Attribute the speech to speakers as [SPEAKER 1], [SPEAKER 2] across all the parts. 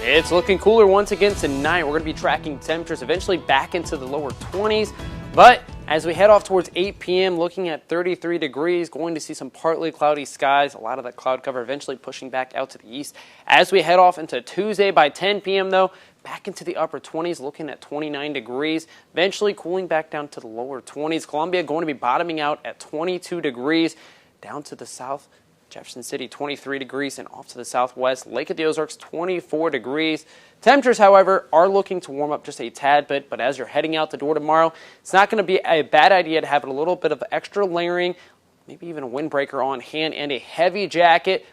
[SPEAKER 1] It's looking cooler once again tonight. We're going to be tracking temperatures eventually back into the lower 20s. But as we head off towards 8 p.m., looking at 33 degrees, going to see some partly cloudy skies. A lot of that cloud cover eventually pushing back out to the east. As we head off into Tuesday by 10 p.m., though, back into the upper 20s, looking at 29 degrees, eventually cooling back down to the lower 20s. Columbia going to be bottoming out at 22 degrees. Down to the south, Jefferson City, 23 degrees, and off to the southwest, Lake of the Ozarks, 24 degrees. Temperatures, however, are looking to warm up just a tad bit, but as you're heading out the door tomorrow, it's not going to be a bad idea to have a little bit of extra layering, maybe even a windbreaker on hand and a heavy jacket,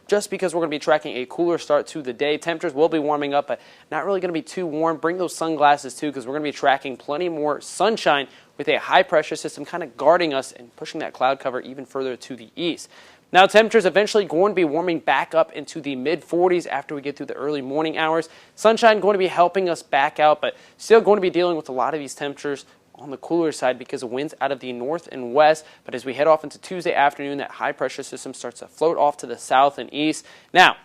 [SPEAKER 1] just because we're going to be tracking a cooler start to the day. Temperatures will be warming up, but not really going to be too warm. Bring those sunglasses, too, because we're going to be tracking plenty more sunshine with a high-pressure system kind of guarding us and pushing that cloud cover even further to the east. Now, temperatures eventually going to be warming back up into the mid-40s after we get through the early morning hours. Sunshine going to be helping us back out, but still going to be dealing with a lot of these temperatures on the cooler side because of winds out of the north and west. But as we head off into Tuesday afternoon, that high-pressure system starts to float off to the south and east. Now,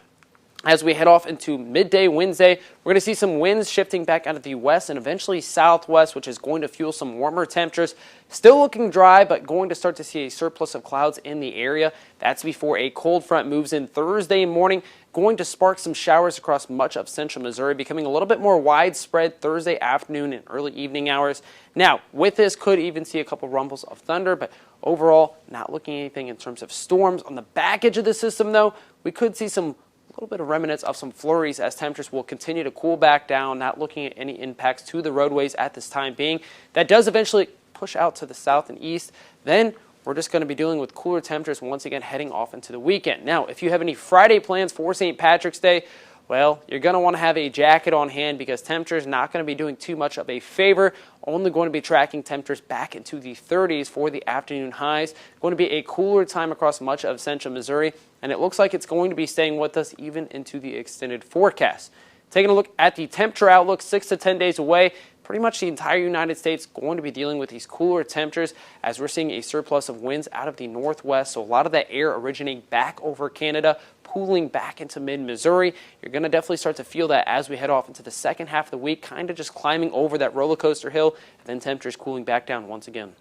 [SPEAKER 1] as we head off into midday Wednesday, we're going to see some winds shifting back out of the west and eventually southwest, which is going to fuel some warmer temperatures. Still looking dry, but going to start to see a surplus of clouds in the area. That's before a cold front moves in Thursday morning, going to spark some showers across much of central Missouri, becoming a little bit more widespread Thursday afternoon and early evening hours. Now, with this, could even see a couple rumbles of thunder, but overall, not looking at anything in terms of storms. On the back edge of the system, though, we could see some little bit of remnants of some flurries as temperatures will continue to cool back down, not looking at any impacts to the roadways at this time being. That does eventually push out to the south and east. Then we're just going to be dealing with cooler temperatures once again heading off into the weekend. Now, if you have any Friday plans for St. Patrick's Day, well, you're going to want to have a jacket on hand because temperature is not going to be doing too much of a favor. Only going to be tracking temperatures back into the 30s for the afternoon highs. Going to be a cooler time across much of central Missouri, and it looks like it's going to be staying with us even into the extended forecast. Taking a look at the temperature outlook, 6 to 10 days away, pretty much the entire United States going to be dealing with these cooler temperatures as we're seeing a surplus of winds out of the northwest. So a lot of that air originating back over Canada, pooling back into mid-Missouri. You're going to definitely start to feel that as we head off into the second half of the week, kind of just climbing over that roller coaster hill, and then temperatures cooling back down once again.